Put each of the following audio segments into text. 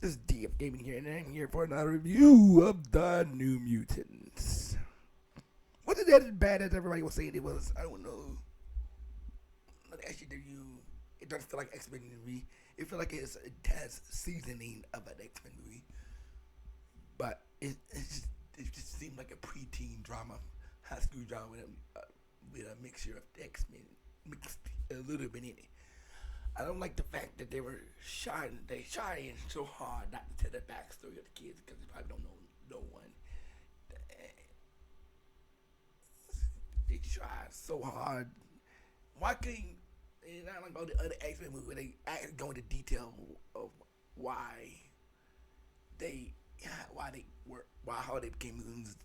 This is DF Gaming here, and I'm here for another review of the New Mutants. Was it as bad as everybody was saying it was? I don't know. Like actually, it doesn't feel like X-Men movie. It feels like it has seasoning of an X-Men movie, but it just seemed like a preteen drama, high school drama with a mixture of X-Men mixed a little bit in it. I don't like the fact that they shine so hard not to tell the backstory of the kids because they probably don't know no one. They try so hard. Why couldn't, and I like all the other X Men movies where they actually go into detail of why they, how they became mutants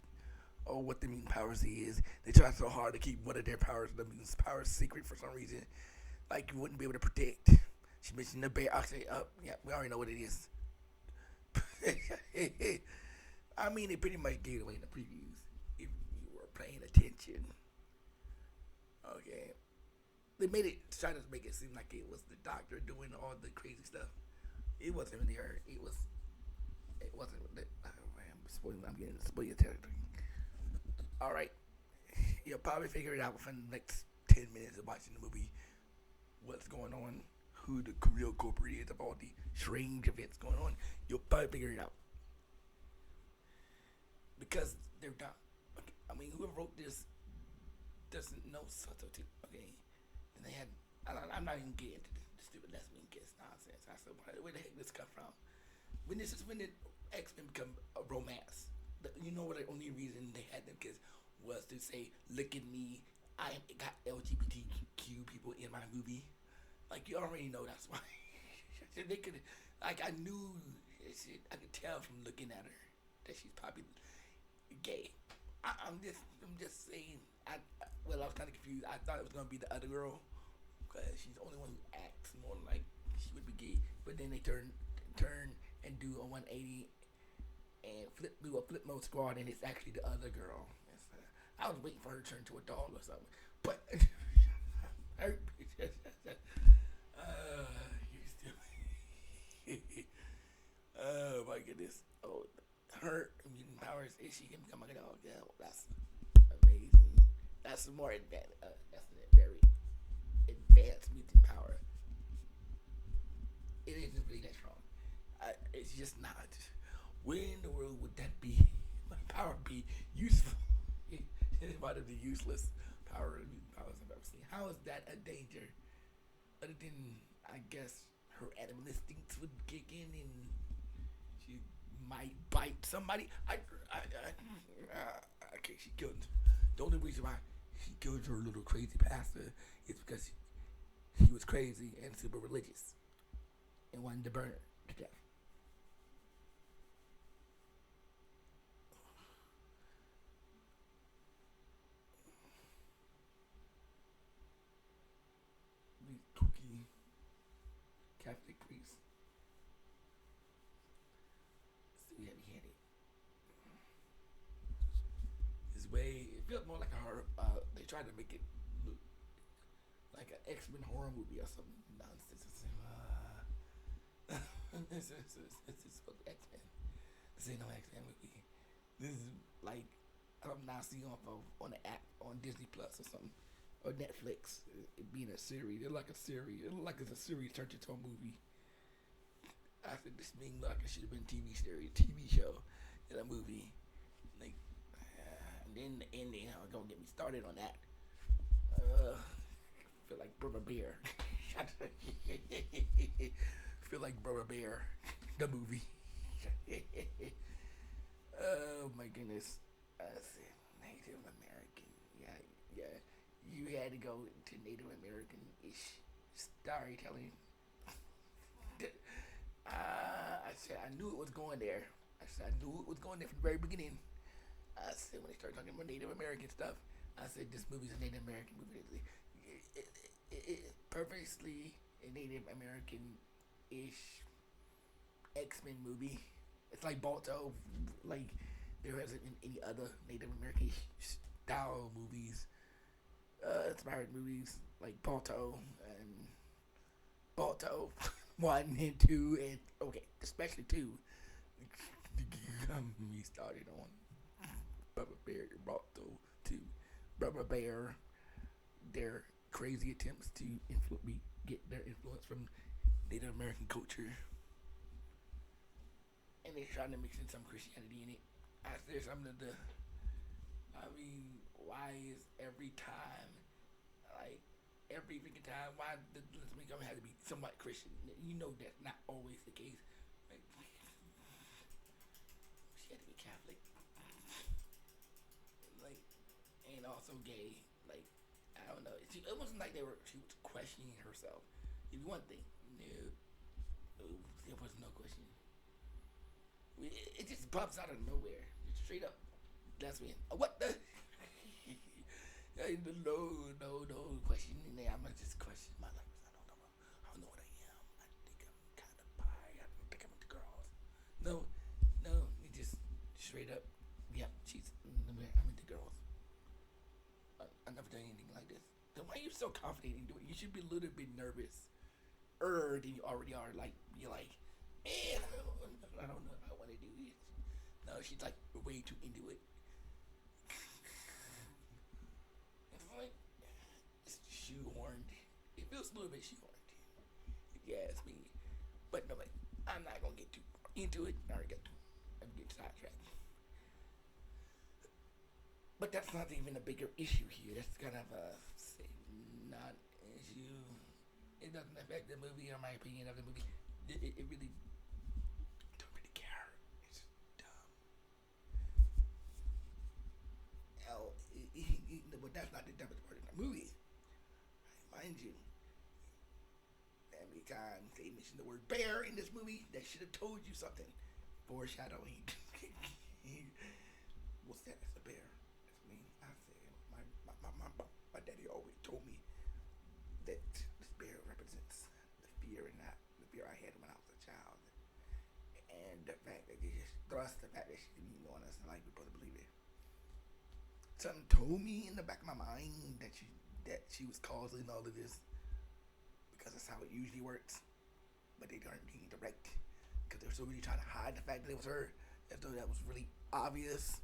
or what the mutant powers is. They try so hard to keep one of their powers, the mutants' powers, secret for some reason. Like you wouldn't be able to predict. She mentioned the bear. I say, yeah, we already know what it is. I mean, it pretty much gave away in the previews if you were paying attention. Okay, they made it try to make it seem like it was the doctor doing all the crazy stuff. It wasn't really her. It was. It wasn't. Oh man, I'm getting spoiler territory. All right, you'll probably figure it out within the next 10 minutes of watching the movie. What's going on? Who the real culprit is of all the strange events going on? You'll probably figure it out because they're dumb. Okay. I mean, whoever wrote this doesn't know subtlety. Okay, and they had. I'm not even getting into the stupid lesbian kiss nonsense. I said, where the heck did this come from? When did X Men become a romance? You know what? The only reason they had them kiss was to say, "Look at me, I got LGBTQ people in my movie." Like you already know that's why. They could, like I knew, I could tell from looking at her that she's probably gay. I'm just saying. I was kind of confused. I thought it was gonna be the other girl because she's the only one who acts more like she would be gay. But then they turn and do a 180 and do a flip mode squad, and it's actually the other girl. I was waiting for her to turn to a dog or something, but you still. Oh my goodness! Oh, her mutant powers is she can become like a dog. Yeah, that's amazing. That's more advanced. That's a very advanced mutant power. It isn't really that strong. It's just not. Where in the world would that be? My power be useful? It's one of the useless powers I've ever seen. How is that a danger? Other than, I guess, her animal instincts would kick in and she might bite somebody. Okay, she killed. The only reason why she killed her little crazy pastor is because he was crazy and super religious and wanted to burn her to death. These kooky Catholic priests still heavy-handed. This way, it felt more like a horror. They tried to make it look like an X-Men horror movie or something nonsense. This is supposed to be X-Men. This ain't no X-Men movie. This is like I'm not seeing on the app on Disney Plus or something or Netflix. It being a series, it like a series. It look like it's a series turned into a movie. I think this being like it should have been TV show, and a movie. Like, and then the ending, gonna get me started on that. Feel like Brother Bear. Feel like Brother Bear, the movie. Oh my goodness. Native American. Yeah. You had to go to Native American-ish storytelling. I said I knew it was going there. I knew it was going there from the very beginning. I said when they started talking about Native American stuff, I said this movie's a Native American movie. It purposely a Native American-ish X-Men movie. It's like Balto, like there hasn't been any other Native American style movies, inspired movies like Balto and Balto 1 and 2 and okay. especially too. Me started on Bubba Bear brought to Bubba Bear their crazy attempts to get their influence from Native American culture, and they're trying to mix in some Christianity in it. I there's something to. I mean, why is every time, like every freaking time, why does this become have to be somewhat Christian? You know that's not always the case. Like, she had to be Catholic, like, and also gay. Like, I don't know. It wasn't like she was questioning herself. If one thing, no, there was no question. It just pops out of nowhere, straight up. That's when. What the? No question in there. I'm gonna just question my life. I don't know what I am. I think I'm kind of bi. I don't think I'm into girls. No, it just straight up. Yeah, I'm into girls. I never done anything like this. Then why are you so confident in doing it? You should be a little bit nervous. Than you already are. Like you're like, I don't know. I want to do this. No, she's like way too into it. It's like it's shoehorned. It feels a little bit shoehorned. If you ask me. But no, like, I'm not gonna get too far into it. I already got. I'm getting sidetracked. But that's not even a bigger issue here. That's kind of a non-issue. It doesn't affect the movie or my opinion of the movie. It really don't really care. It's dumb. Hell, but that's not the dumbest part of the movie. Mind you, every time they mention the word bear in this movie, that should have told you something. Foreshadowing. What's that? It's a bear. That's me. I said, my daddy always told me that this bear represents the fear I had when I was a child, and the fact that they just thrust the fact that she didn't even know us, and like we supposed to believe it. Something told me in the back of my mind that she was causing all of this because that's how it usually works, but they aren't being direct because they're so really trying to hide the fact that it was her, as though that was really obvious.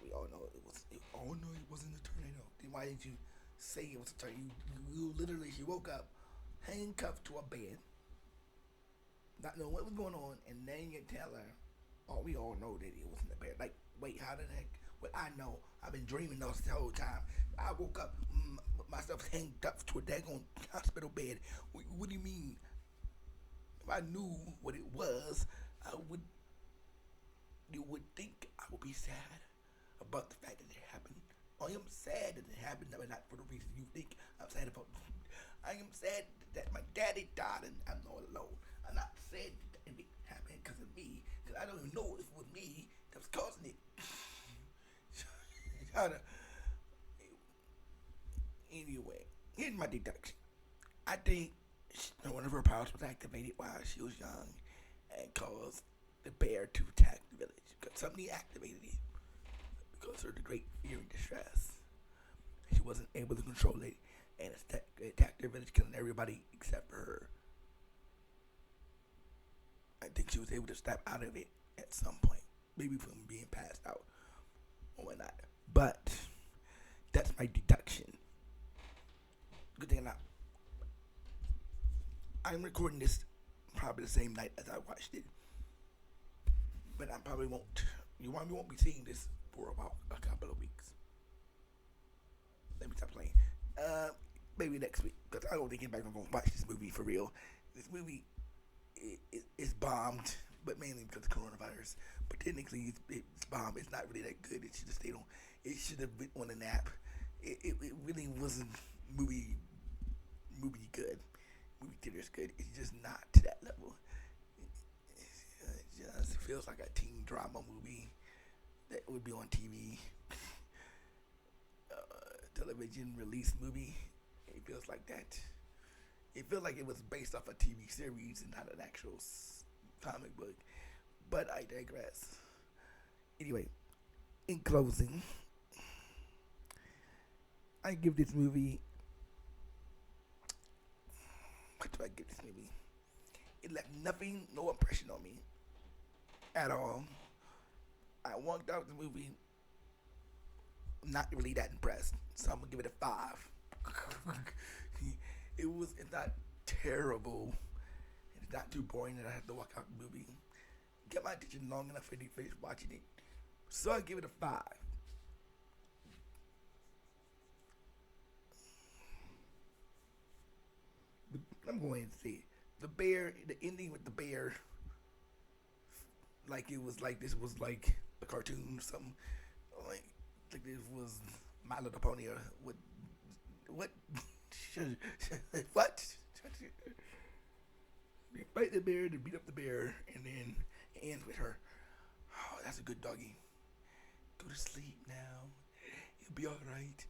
We all know it was. Oh no, it wasn't a tornado. Then why did you say it was a tornado? You literally, she woke up handcuffed to a bed, not knowing what was going on, and then you tell her, "Oh, we all know that it wasn't a bear." Like, wait, how the heck? Well, I know. I've been dreaming this the whole time. I woke up, myself handcuffed to a daggone hospital bed. What do you mean? If I knew what it was, I would. You would think I would be sad about the fact that it happened. I am sad that it happened, but not for the reason you think I'm sad about. I am sad that my daddy died and I'm not alone. I'm not sad that it happened because of me, because I don't even know if it was me that was causing it. Anyway, here's my deduction. I think one of her powers was activated while she was young and caused the bear to attack the village. Because somebody activated it because of the great fear and distress. She wasn't able to control it, and it attacked their village, killing everybody except for her. I think she was able to snap out of it at some point, maybe from being passed out or whatnot. But that's my deduction. Good thing I'm recording this probably the same night as I watched it, but I probably won't. You probably won't be seeing this for about a couple of weeks. Let me stop playing. Maybe next week, because I don't think anybody's gonna watch this movie for real. This movie is bombed, but mainly because of coronavirus. But technically, it's bombed. It's not really that good. It should have stayed on. It should have been on an app. It really wasn't movie good. Movie theater's good. It's just not to that level. It just feels like a teen drama movie that would be on TV. Television release movie. It feels like that. It feels like it was based off a TV series and not an actual comic book. But I digress. Anyway, in closing, I give this movie. What do I give this movie? It left nothing, no impression on me at all. I walked out the movie not really that impressed, so I'm gonna give it a five. It's not terrible. It's not too boring that I have to walk out the movie. Get my attention long enough for me to finish watching it. So I give it a five. I'm going to say the bear, the ending with the bear, like it was like this was like a cartoon or something. Like, like this was My Little Pony or what? What? They fight the bear, they beat up the bear, and then it ends with her. Oh, that's a good doggy. Go to sleep now. You'll be alright.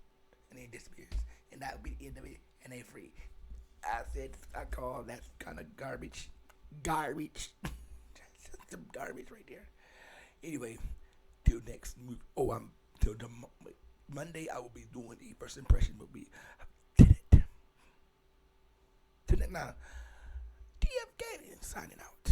And then it disappears. And that'll be the end of it. And they free. I call that kind of garbage. Garbage. That's some garbage right there. Anyway, till next. Till the Monday. I will be doing the first impression. Will be Tenet. Now, DF Gaming signing out.